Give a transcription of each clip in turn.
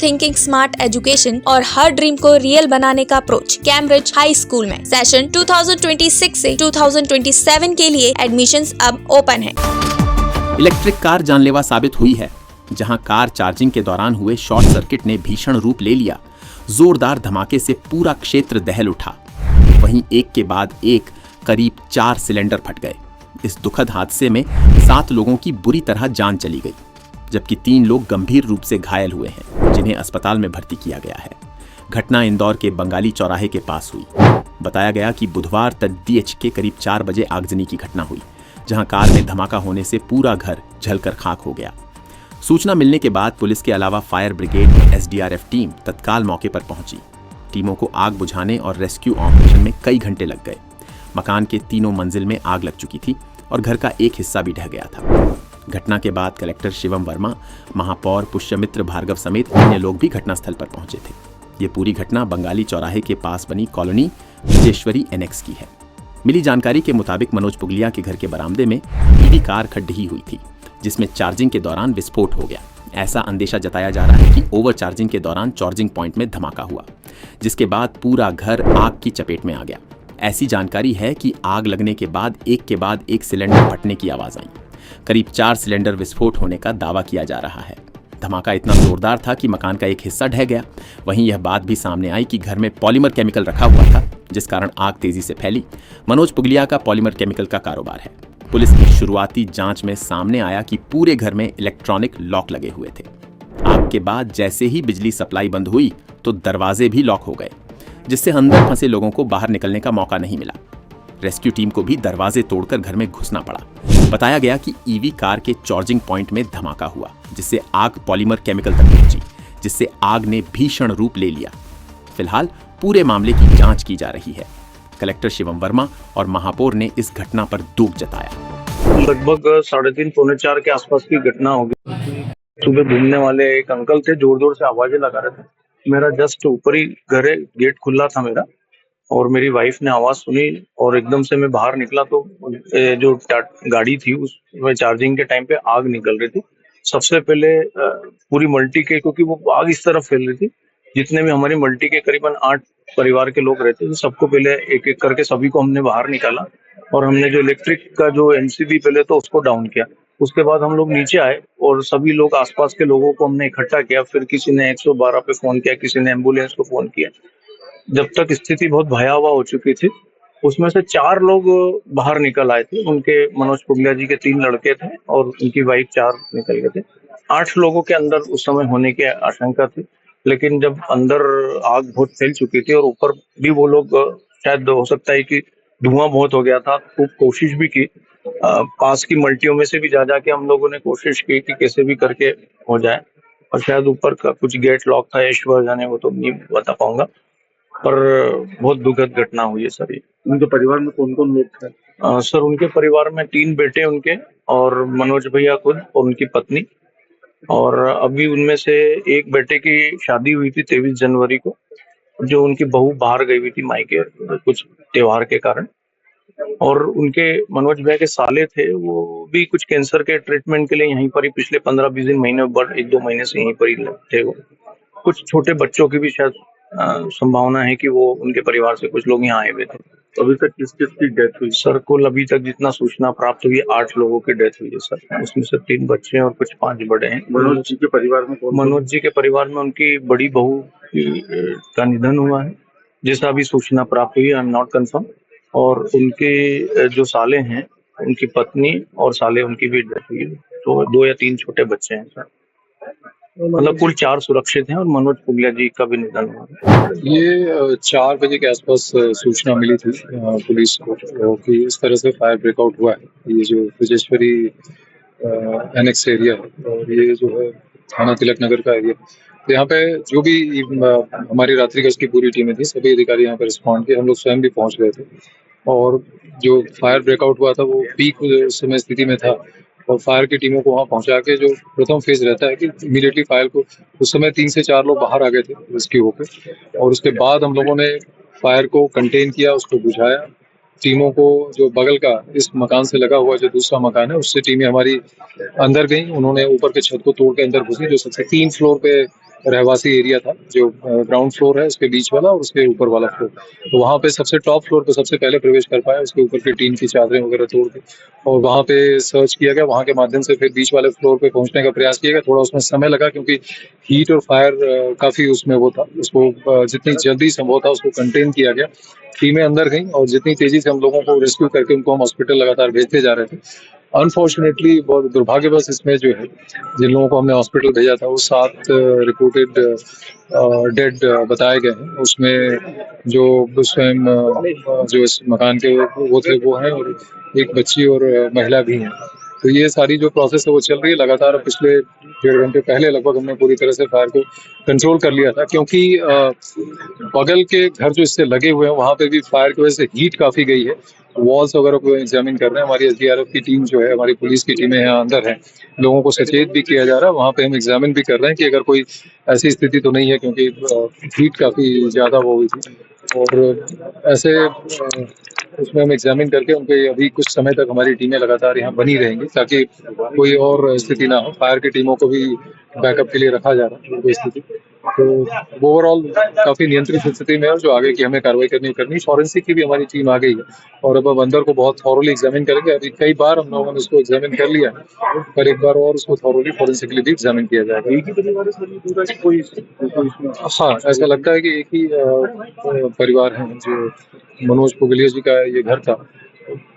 Thinking smart education और her dream को real बनाने का अप्रोच कैम्ब्रिज हाई स्कूल में। सेशन 2026 से 2027 के लिए एडमिशंस अब ओपन है। इलेक्ट्रिक कार जानलेवा साबित हुई है। जहां कार चार्जिंग के दौरान हुए शॉर्ट सर्किट ने भीषण रूप ले लिया, जोरदार धमाके से पूरा क्षेत्र दहल उठा। वहीं एक के बाद एक करीब 4 सिलेंडर फट गए। इस दुखद हादसे में 7 लोगों की बुरी तरह जान चली गई, जबकि 3 लोग गंभीर रूप से घायल हुए हैं, जिन्हें अस्पताल में भर्ती किया गया है। घटना इंदौर के बंगाली चौराहे के पास हुई। बताया गया कि बुधवार तड़ीएच के करीब 4 बजे आगजनी की घटना हुई, जहां कार में धमाका होने से पूरा घर जलकर खाक हो गया। सूचना मिलने के बाद पुलिस के अलावा फायर ब्रिगेड, एसडीआरएफ टीम तत्काल मौके पर पहुंची। टीमों को आग बुझाने और रेस्क्यू ऑपरेशन में कई घंटे लग गए। मकान के 3 मंजिल में आग लग चुकी थी और घर का एक हिस्सा भी ढह गया था। घटना के बाद कलेक्टर शिवम वर्मा, महापौर पुष्यमित्र भार्गव समेत अन्य लोग भी घटनास्थल पर पहुंचे थे। ये पूरी घटना बंगाली चौराहे के पास बनी कॉलोनी विजेश्वरी एनेक्स की है। मिली जानकारी के मुताबिक मनोज पुगलिया के घर के बरामदे में ईवी कार खड्डी हुई थी, जिसमें चार्जिंग के दौरान विस्फोट हो गया। ऐसा अंदेशा जताया जा रहा है कि ओवर चार्जिंग के दौरान चार्जिंग पॉइंट में धमाका हुआ, जिसके बाद पूरा घर आग की चपेट में आ गया। ऐसी जानकारी है कि आग लगने के बाद एक सिलेंडर फटने की आवाज आई। करीब 4 सिलेंडर विस्फोट होने का दावा किया जा रहा है। धमाका इतना जोरदार था कि मकान का एक हिस्सा ढह गया। वहीं यह बात भी सामने आई कि घर में पॉलीमर केमिकल रखा हुआ था, जिस कारण आग तेजी से फैली। मनोज पुगलिया का पॉलीमर केमिकल का कारोबार है। पुलिस की शुरुआती जांच में सामने आया कि पूरे घर में इलेक्ट्रॉनिक लॉक लगे हुए थे। आग के बाद जैसे ही बिजली सप्लाई बंद हुई तो दरवाजे भी लॉक हो गए, जिससे अंदर फंसे लोगों को बाहर निकलने का मौका नहीं मिला। रेस्क्यू टीम को भी दरवाजे तोड़कर घर में घुसना पड़ा। बताया गया कि ईवी कार के चार्जिंग पॉइंट में धमाका हुआ, जिससे आग पॉलीमर केमिकल तक पहुंची, जिससे आग ने भीषण रूप ले लिया। फिलहाल पूरे मामले की जांच की जा रही है। कलेक्टर शिवम वर्मा और महापौर ने इस घटना पर दुख जताया। लगभग 3:30 पौने 4 के आसपास की घटना होगी। सुबह घूमने वाले एक अंकल थे, जोर जोर से आवाजें लगा रहे थे। मेरा जस्ट ऊपर ही घर है, गेट खुला था मेरा, और मेरी वाइफ ने आवाज सुनी और एकदम से मैं बाहर निकला तो जो गाड़ी थी उसमें चार्जिंग के टाइम पे आग निकल रही थी। सबसे पहले पूरी मल्टी के, क्योंकि वो आग इस तरफ फैल रही थी, जितने भी हमारी मल्टी के करीबन 8 परिवार के लोग रहते थे, सबको पहले एक एक करके सभी को हमने बाहर निकाला और हमने जो इलेक्ट्रिक का जो एमसीबी पहले तो उसको डाउन किया। उसके बाद हम लोग नीचे आए और सभी लोग आसपास के लोगों को हमने इकट्ठा किया। फिर किसी ने 112 पे फोन किया, किसी ने एम्बुलेंस को फोन किया। जब तक स्थिति बहुत भयावह हो चुकी थी, उसमें से 4 लोग बाहर निकल आए थे। उनके मनोज पुगलिया जी के 3 लड़के थे और उनकी वाइफ 4 निकल गए थे। 8 लोगों के अंदर उस समय होने की आशंका थी, लेकिन जब अंदर आग बहुत फैल चुकी थी और ऊपर भी वो लोग, शायद हो सकता है कि धुआं बहुत हो गया था, खूब कोशिश भी की। पास की मल्टियों में से भी जा जाके हम लोगों ने कोशिश की कि कैसे भी करके हो जाए, और शायद ऊपर का कुछ गेट लॉक था, ईश्वर जाने, वो तो नहीं बता पाऊंगा। पर बहुत दुखद घटना हुई है सर। ये उनके परिवार में कौन कौन लोग थे? सर उनके परिवार में 3 बेटे उनके, और मनोज भैया खुद और उनकी पत्नी। और अभी उनमें से एक बेटे की शादी हुई थी 23 जनवरी को, जो उनकी बहू बाहर गई हुई थी मायके कुछ त्योहार के कारण। और उनके मनोज भैया के साले थे, वो भी कुछ कैंसर के ट्रीटमेंट के लिए यहीं पर ही पिछले 15-20 दिन, महीने भर, 1-2 महीने से यहीं पर ही थे। वो कुछ छोटे बच्चों की भी शायद संभावना है कि वो उनके परिवार से कुछ लोग यहाँ आए हुए थे। अभी तक किस किस की डेथ हुई? सर कुल अभी तक जितना सूचना प्राप्त हुई 8 लोगों की डेथ हुई है सर। उसमें से 3 बच्चे और कुछ 5 बड़े हैं। मनोज जी के परिवार में मनोज जी के परिवार में उनकी बड़ी बहू का निधन हुआ है, जैसा अभी सूचना प्राप्त हुई, आई एम नॉट कंफर्म। और उनके जो साले हैं, उनकी पत्नी और साले, उनकी भी डेथ हुई है। तो 2 या 3 छोटे बच्चे हैं सर। मतलब कुल 4 सुरक्षित हैं और मनोज पुगलिया जी का भी निधन हुआ। ये 4 बजे के आसपास सूचना मिली थी पुलिस को कि इस तरह से फायर ब्रेकआउट हुआ है। ये जो विजेश्वरी एनेक्स एरिया है और ये जो है थाना तिलक नगर का एरिया, तो यहाँ पे जो भी हमारी रात्रि गश्त की पूरी टीमें थी, सभी अधिकारी यहाँ पे रिस्पॉन्ड किए। हम लोग स्वयं भी पहुँच गए थे और जो फायर ब्रेकआउट हुआ था वो पीक समय स्थिति में था, और फायर की टीमों को वहाँ पहुंचा के, जो प्रथम फेज रहता है कि इमीडिएटली फायर को, उस समय 3 से 4 लोग बाहर आ गए थे रेस्क्यू होकर, और उसके बाद हम लोगों ने फायर को कंटेन किया, उसको बुझाया टीमों को, जो बगल का इस मकान से लगा हुआ जो दूसरा मकान है, उससे टीमें हमारी अंदर गई। उन्होंने ऊपर के छत को तोड़ के अंदर घुसी, जो सबसे 3 फ्लोर पे रहवासी एरिया था, जो ग्राउंड फ्लोर है उसके बीच वाला और उसके ऊपर वाला फ्लोर। तो वहाँ पे सबसे टॉप फ्लोर पे सबसे पहले प्रवेश कर पाया, उसके ऊपर की टीन की चादरें वगैरह तोड़ के, और वहाँ पे सर्च किया गया। वहाँ के माध्यम से फिर बीच वाले फ्लोर पे पहुंचने का प्रयास किया गया। थोड़ा उसमें समय लगा क्योंकि हीट और फायर काफी उसमें वो था। उसको जितनी जल्दी संभव था उसको कंटेन किया गया। टीमें अंदर गई और जितनी तेजी से हम लोगों को रेस्क्यू करके उनको हम हॉस्पिटल लगातार भेजते जा रहे थे। अनफॉर्चुनेटली, बहुत दुर्भाग्यवश, इसमें जो है जिन लोगों को हमने हॉस्पिटल भेजा था वो 7 रिपोर्टेड डेड बताए गए हैं। उसमें जो स्वयं जो इस मकान के वो थे वो हैं, और एक बच्ची और महिला भी हैं। तो ये सारी जो प्रोसेस है वो चल रही है लगातार। पिछले 1.5 घंटे पहले लगभग हमने पूरी तरह से फायर को कंट्रोल कर लिया था, क्योंकि बगल के घर जो इससे लगे हुए हैं वहाँ पे भी फायर की वजह से हीट काफी गई है। वॉल्स वगैरह को एग्जामिन कर रहे हैं। हमारी एसडीआरएफ की टीम जो है, हमारी पुलिस की टीमें यहाँ अंदर हैं। लोगों को सचेत भी किया जा रहा है। वहाँ पे हम एग्जामिन भी कर रहे हैं कि अगर कोई ऐसी स्थिति तो नहीं है, क्योंकि हीट काफी ज्यादा हो गई थी। और ऐसे उसमें हम एग्जामिन करके उनके अभी कुछ समय तक हमारी टीमें लगातार यहाँ बनी रहेंगी, ताकि कोई और स्थिति ना हो। फायर की टीमों को भी बैकअप के लिए रखा जा रहा है कोई स्थिति। तो ओवरऑल काफी नियंत्रित स्थिति में है। जो आगे की हमें कार्रवाई करनी, फॉरेंसिक की भी हमारी टीम आ गई है, और अब अंदर को बहुत थॉरोली एग्जामिन करेंगे। अभी कई बार हम लोगों ने उसको एग्जामिन कर लिया है, पर एक बार और उसको थॉरोली फॉरेंसिकली भी एग्जामिन किया जाएगा। हाँ, ऐसा लगता है कि एक ही परिवार है। जो मनोज पुगलिया जी का ये घर था,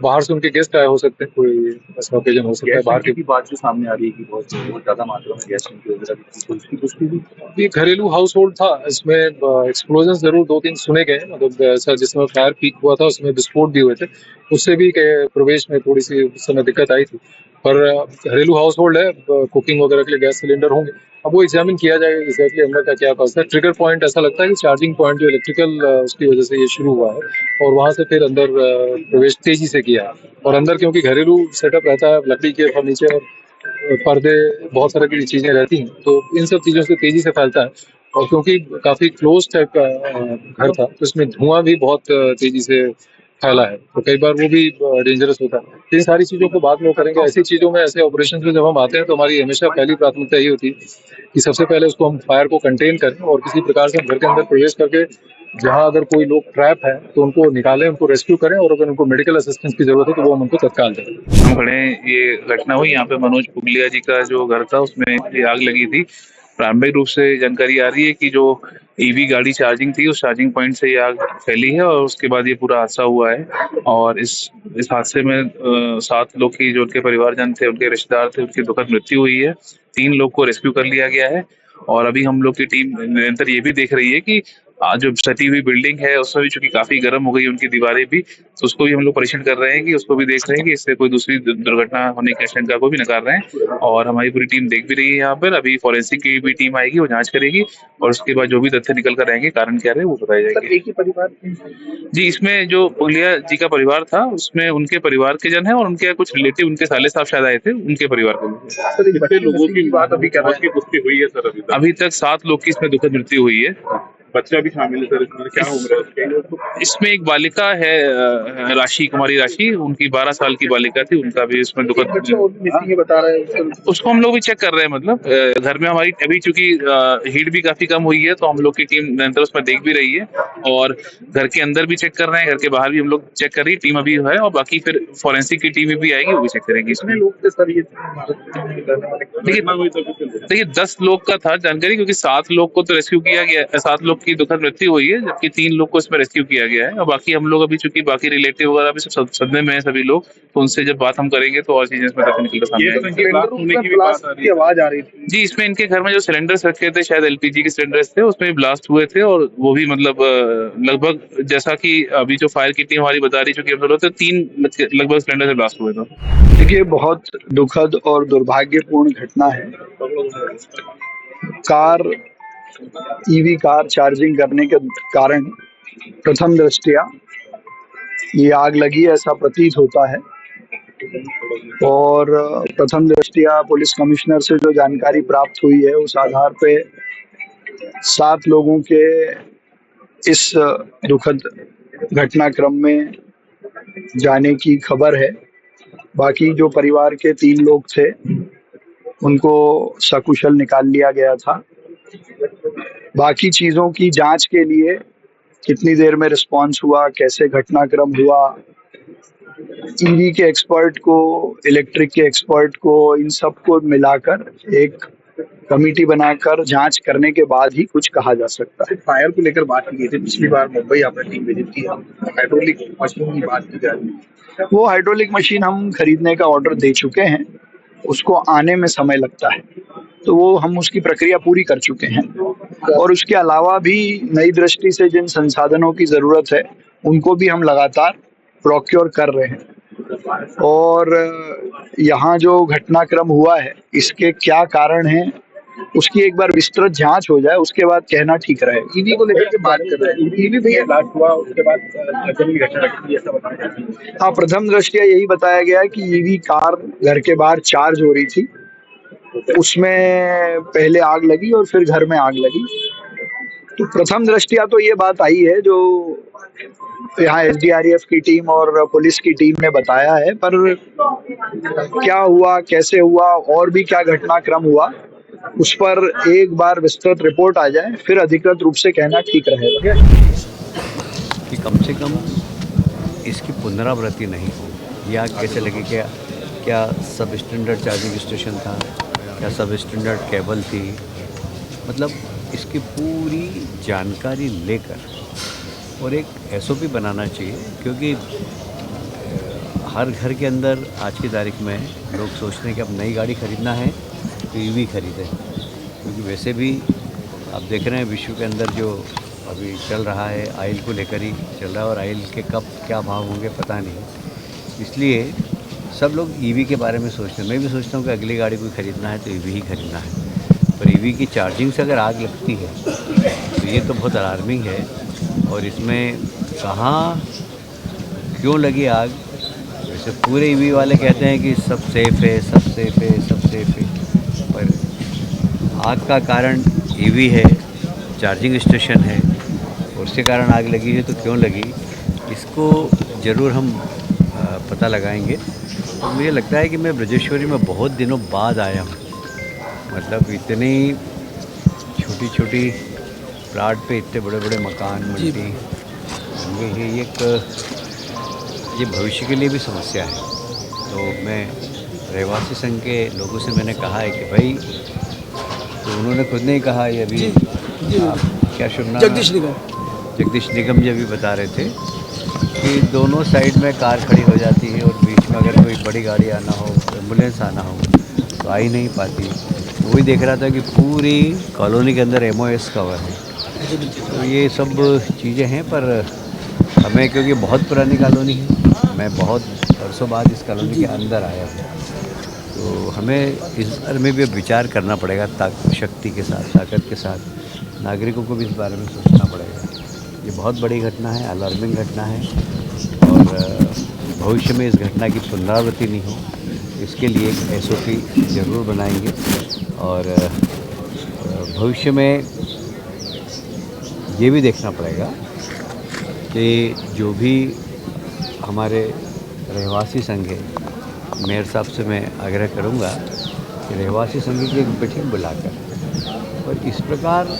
बाहर से उनके गेस्ट आए हो सकते हैं, कोई ऐसा ओकेजन हो सकता है। बाहर की बात जो सामने आ रही है कि बहुत ज्यादा मात्रा में गैस की पुष्टि भी। ये घरेलू हाउस होल्ड था। इसमें एक्सप्लोजन जरूर 2-3 सुने गए, मतलब ऐसा जिसमें फायर पीक हुआ था उसमें विस्फोट भी हुए थे। उससे भी प्रवेश में थोड़ी सी उस समय दिक्कत आई थी। पर घरेलू हाउस होल्ड है, कुकिंग वगैरह के लिए गैस सिलेंडर होंगे। अब वो एग्जामिन किया जाएगा एग्जैक्टली अंदर का क्या कॉस्ट है। ट्रिगर पॉइंट ऐसा लगता है कि चार्जिंग पॉइंट जो इलेक्ट्रिकल उसकी वजह से ये शुरू हुआ है, और वहां से फिर अंदर प्रवेश तेजी से किया है। और अंदर क्योंकि घरेलू सेटअप रहता है, लकड़ी के फर्नीचर और पर्दे, बहुत तरह की चीजें रहती हैं, तो इन सब चीजों से तेजी से फैलता है। और क्योंकि काफी क्लोज टाइप का घर था, तो इसमें धुआं भी बहुत तेजी से फैला है, तो कई बार वो भी डेंजरस होता है। इन सारी चीजों को बाद में करेंगे। ऐसी चीजों में, ऐसे ऑपरेशन में जब हम आते हैं तो हमारी हमेशा पहली प्राथमिकता ये होती है कि सबसे पहले उसको हम फायर को कंटेन करें, और किसी प्रकार से हम घर के अंदर प्रवेश करके जहां अगर कोई लोग ट्रैप है तो उनको निकालें, उनको रेस्क्यू करें, और अगर उनको मेडिकल असिस्टेंस की जरूरत है तो वो हम उनको तत्काल दें। हम खड़े हैं, ये घटना हुई यहाँ पे मनोज पुगलिया जी का जो घर था उसमें ये आग लगी थी। प्रारंभिक रूप से जानकारी आ रही है कि जो ईवी गाड़ी चार्जिंग थी उस चार्जिंग पॉइंट से ये आग फैली है, और उसके बाद ये पूरा हादसा हुआ है। और इस हादसे में 7 लोग की जो उनके परिवारजन थे, उनके रिश्तेदार थे, उनकी दुखद मृत्यु हुई है। 3 लोग को रेस्क्यू कर लिया गया है, और अभी हम लोग की टीम निरंतर ये भी देख रही है कि जो सटी हुई बिल्डिंग है उसमें भी चूंकि काफी गर्म हो गई उनकी दीवारें भी, तो उसको भी हम लोग परीक्षण कर रहे हैं कि उसको भी देख रहे हैं कि इससे कोई दूसरी दुर्घटना होने की आशंका को भी नकार रहे हैं। और हमारी पूरी टीम देख भी रही है यहाँ पर। अभी फॉरेंसिक की भी टीम आएगी, वो जांच करेगी, और उसके बाद जो भी तथ्य निकल कर आएंगे, कारण क्या रहे वो बताए जाएंगे। एक ही परिवार जी, इसमें जो पुगलिया जी का परिवार था उसमें उनके परिवार के जन है, और उनके कुछ रिलेटिव, उनके साले साहब शायद आए थे, उनके परिवार के कितने लोगों की बात अभी क्या की पुष्टि हुई है सर? अभी तक 7 लोग की इसमें दुखद मृत्यु हुई है। बच्चा भी शामिल है सर इसमें? क्या उम्र है उसकी? इसमें एक बालिका है, राशि, कुमारी राशि, उनकी 12 साल की बालिका थी, उनका भी इसमें दुखद बता रहे हैं। उसको हम लोग भी चेक कर रहे हैं। मतलब घर में हमारी अभी चूंकि हीट भी काफी कम हुई है, तो हम लोग की टीम निरंतर उसमें देख भी रही है, और घर के अंदर भी चेक कर रहे हैं, घर के बाहर भी हम लोग चेक कर रही है टीम अभी है, और बाकी फिर फॉरेंसिक की टीम भी आएगी, वो भी चेक करेगी। इसमें देखिए 10 लोग का था जानकारी, क्योंकि 7 लोग को तो रेस्क्यू किया गया, 7 लोग की दुखद मृत्यु हुई है, जबकि 3 लोग को इसमें रेस्क्यू किया गया है। और बाकी हम लोग अभी चूंकि बाकी रिलेटिव वगैरह भी सब सदमे में है सभी लोग, तो उनसे जब बात हम करेंगे तो और चीजें इसमें तक निकल कर सामने आएंगी। आवाज आ रही थी जी, इसमें इनके घर में जो सिलेंडर्स रखे थे, शायद एलपीजी के सिलेंडर्स थे, उसमें ब्लास्ट हुए थे, और वो भी मतलब लगभग जैसा कि अभी जो फायर की टीम हमारी बता रही, चूंकि हम लोग 3 लगभग सिलेंडर से ब्लास्ट हुए थे। देखिए, बहुत दुखद और दुर्भाग्यपूर्ण घटना है। ईवी कार चार्जिंग करने के कारण प्रथम दृष्टया ये आग लगी ऐसा प्रतीत होता है, और प्रथम दृष्टया पुलिस कमिश्नर से जो जानकारी प्राप्त हुई है उस आधार पे 7 लोगों के इस दुखद घटनाक्रम में जाने की खबर है। बाकी जो परिवार के 3 लोग थे उनको सकुशल निकाल लिया गया था। बाकी चीज़ों की जांच के लिए कितनी देर में रिस्पांस हुआ, कैसे घटनाक्रम हुआ, ईवी के एक्सपर्ट को, इलेक्ट्रिक के एक्सपर्ट को, इन सबको मिलाकर एक कमेटी बनाकर जांच करने के बाद ही कुछ कहा जा सकता है। फायर को लेकर बात की गई थी, पिछली बार मुंबई आपने टीम विजिट किया, हाइड्रोलिक मशीन की बात की जा रही है। वो हाइड्रोलिक मशीन हम खरीदने का ऑर्डर दे चुके हैं, उसको आने में समय लगता है, तो वो हम उसकी प्रक्रिया पूरी कर चुके हैं। और उसके अलावा भी नई दृष्टि से जिन संसाधनों की ज़रूरत है उनको भी हम लगातार प्रोक्योर कर रहे हैं। और यहाँ जो घटनाक्रम हुआ है इसके क्या कारण हैं उसकी एक बार विस्तृत जांच हो जाए, उसके बाद कहना ठीक रहेगा। ईवी को लेकर के बात कर रहे हैं, ईवी भैया ब्लास्ट हुआ, उसके बाद लगन की घटना घटी, ऐसा बताया जाता है। हाँ, प्रथम दृष्टया यही बताया गया है कि ईवी कार घर के बाहर चार्ज हो रही थी, उसमें पहले आग लगी और फिर घर में आग लगी। तो प्रथम दृष्टया तो ये बात आई है जो यहाँ SDRF की टीम और पुलिस की टीम ने बताया है, पर क्या हुआ, कैसे हुआ और भी क्या घटनाक्रम हुआ उस पर एक बार विस्तृत रिपोर्ट आ जाए फिर अधिकृत रूप से कहना ठीक रहेगा कि कम से कम इसकी पुनरावृत्ति नहीं हो। या कैसे लगे क्या सब स्टैंडर्ड चार्जिंग स्टेशन था, क्या सब स्टैंडर्ड केबल थी, मतलब इसकी पूरी जानकारी लेकर और एक SOP बनाना चाहिए। क्योंकि हर घर के अंदर आज की तारीख में लोग सोचते हैं कि अब नई गाड़ी खरीदना है तो EV खरीदें, क्योंकि वैसे भी आप देख रहे हैं विश्व के अंदर जो अभी चल रहा है ऑयल को लेकर ही चल रहा है, और ऑयल के कब क्या भाव होंगे पता नहीं। इसलिए सब लोग EV के बारे में सोचते हैं। मैं भी सोचता हूँ कि अगली गाड़ी कोई ख़रीदना है तो EV ही खरीदना है, पर EV की चार्जिंग से अगर आग लगती है तो ये तो बहुत अलार्मिंग है। और इसमें कहाँ क्यों लगी आग, वैसे पूरे EV वाले कहते हैं कि सब सेफ़ है, सब सेफ़ है, सब सेफ़ है, पर आग का कारण EV है, चार्जिंग स्टेशन है, और उसके कारण आग लगी है। तो क्यों लगी इसको ज़रूर हम पता लगाएंगे। और मुझे लगता है कि मैं ब्रजेश्वरी में बहुत दिनों बाद आया हूँ, मतलब इतनी छोटी छोटी प्लाट पे इतने बड़े बड़े मकान मल्टी, ये भविष्य के लिए भी समस्या है। तो मैं रहवासी संघ के लोगों से मैंने कहा है कि भाई, तो उन्होंने खुद नहीं कहा, ये अभी क्या सुनना, जगदीश निगम जी भी बता रहे थे कि दोनों साइड में कार खड़ी हो जाती है और बीच में अगर कोई बड़ी गाड़ी आना हो, एम्बुलेंस आना हो तो आ ही नहीं पाती। वही देख रहा था कि पूरी कॉलोनी के अंदर MOS कवर है। तो ये सब चीज़ें हैं, पर हमें क्योंकि बहुत पुरानी कॉलोनी है, मैं बहुत वर्षों बाद इस कॉलोनी के अंदर आया हूँ, तो हमें इस बारे में भी विचार करना पड़ेगा, शक्ति के साथ, ताकत के साथ नागरिकों को भी इस बारे में सोचना पड़ेगा। ये बहुत बड़ी घटना है, अलार्मिंग घटना है, और भविष्य में इस घटना की पुनरावृत्ति नहीं हो इसके लिए एक SOP ज़रूर बनाएंगे। और भविष्य में ये भी देखना पड़ेगा कि जो भी हमारे रहवासी संघ है, मेयर साहब से मैं आग्रह करूँगा कि रहवासी संघ की एक मीटिंग बुलाकर, और इस प्रकार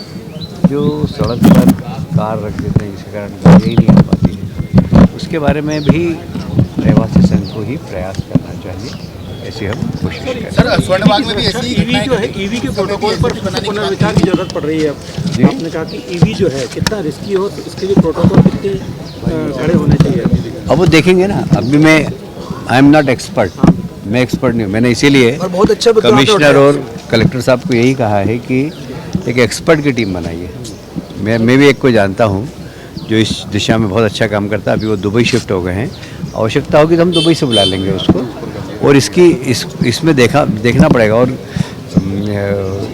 जो सड़क पर कार रख देते हैं जिसके कारण गाड़ी ही नहीं आ पाती है, उसके बारे में भी रहवासी संघ को ही प्रयास करना चाहिए। ऐसे हम कोशिश करें। सर, स्वर्णबाग में भी ऐसी EV जो है, EV के प्रोटोकॉल पर पुनर्विचार की जरूरत पड़ रही है। अब आपने कहा कि EV जो है कितना रिस्की हो, तो इसके लिए प्रोटोकॉल कितने खड़े होने चाहिए। अब वो देखेंगे ना। अभी मैं आई एम नॉट एक्सपर्ट, मैं एक्सपर्ट नहीं हूँ। मैंने इसीलिए बहुत अच्छा कमिश्नर और कलेक्टर साहब को यही कहा है कि एक एक्सपर्ट की टीम बनाइए। मैं भी एक को जानता हूँ जो इस दिशा में बहुत अच्छा काम करता है। अभी वो दुबई शिफ्ट हो गए हैं, आवश्यकता होगी तो हम दुबई से बुला लेंगे उसको। और इसमें देखना पड़ेगा, और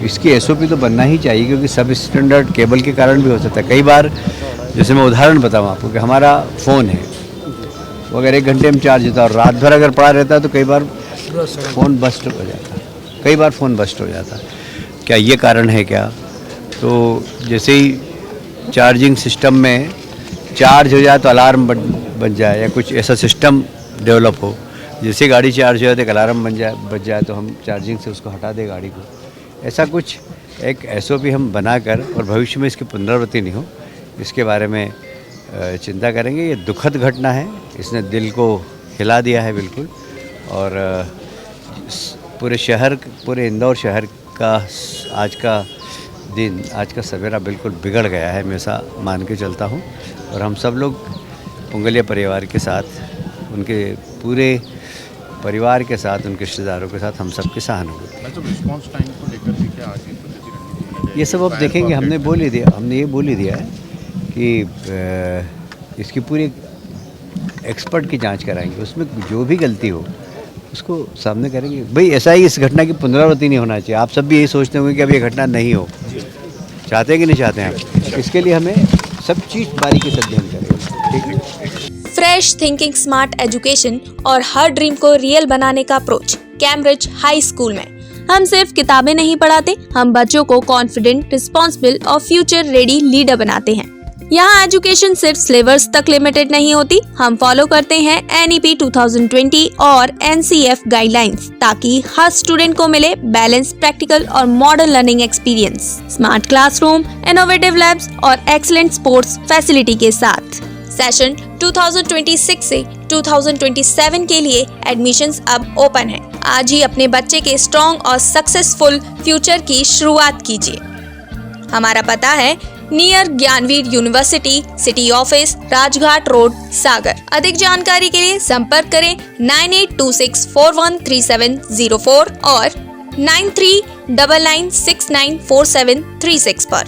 इसकी SOP तो बनना ही चाहिए, क्योंकि सब स्टैंडर्ड केबल के कारण भी हो सकता है। कई बार, जैसे मैं उदाहरण बताऊँ आपको, कि हमारा फ़ोन है, वो अगर 1 घंटे में चार्ज होता है और रात भर अगर पड़ा रहता है तो कई बार फ़ोन बस्ट हो जाता है। क्या ये कारण है क्या? तो जैसे ही चार्जिंग सिस्टम में चार्ज हो जाए तो अलार्म बन जाए या कुछ ऐसा सिस्टम डेवलप हो, जैसे गाड़ी चार्ज हो तो एक अलार्म बज जाए तो हम चार्जिंग से उसको हटा दें गाड़ी को। ऐसा कुछ एक SOP हम बनाकर और भविष्य में इसकी पुनरावृत्ति नहीं हो, इसके बारे में चिंता करेंगे। ये दुखद घटना है, इसने दिल को हिला दिया है बिल्कुल। और पूरे इंदौर शहर का आज का दिन, आज का सवेरा बिल्कुल बिगड़ गया है, मैं ऐसा मान के चलता हूँ। और हम सब लोग पुंगलिया परिवार के साथ, उनके पूरे परिवार के साथ, उनके रिश्तेदारों के साथ हम सबकी सहानुभूति। ये सब अब देखेंगे। हमने ये बोल ही दिया है कि इसकी पूरी एक्सपर्ट की जांच कराएंगे, उसमें जो भी गलती हो उसको सामने करेंगे। भाई ऐसा ही इस घटना की पुनरावृत्ति नहीं होना चाहिए। आप सब भी यही सोचते होंगे कि अब ये घटना नहीं हो, चाहते हैं कि नहीं चाहते हैं आप? इसके लिए हमें सब चीज़ बारीकी से अध्ययन करेंगे। ठीक है। फ्रेश थिंकिंग, स्मार्ट एजुकेशन और हर ड्रीम को रियल बनाने का अप्रोच कैम्ब्रिज हाई स्कूल में। हम सिर्फ किताबें नहीं पढ़ाते, हम बच्चों को कॉन्फिडेंट, रिस्पॉन्सिबल और फ्यूचर रेडी लीडर बनाते हैं। यहाँ एजुकेशन सिर्फ सिलेबस तक लिमिटेड नहीं होती, हम फॉलो करते हैं NEP 2020 और NCF गाइडलाइंस, ताकि हर स्टूडेंट को मिले बैलेंस, प्रैक्टिकल और modern learning experience, smart classroom, innovative labs और एक्सीलेंट स्पोर्ट्स फैसिलिटी के साथ। सेशन 2026 से 2027 के लिए एडमिशंस अब ओपन है। आज ही अपने बच्चे के स्ट्रॉन्ग और सक्सेसफुल फ्यूचर की शुरुआत कीजिए। हमारा पता है near Gyanveer university, city office, Rajghat road, Sagar. अधिक जानकारी के लिए संपर्क करें 9826413704 और 9399694736 पर।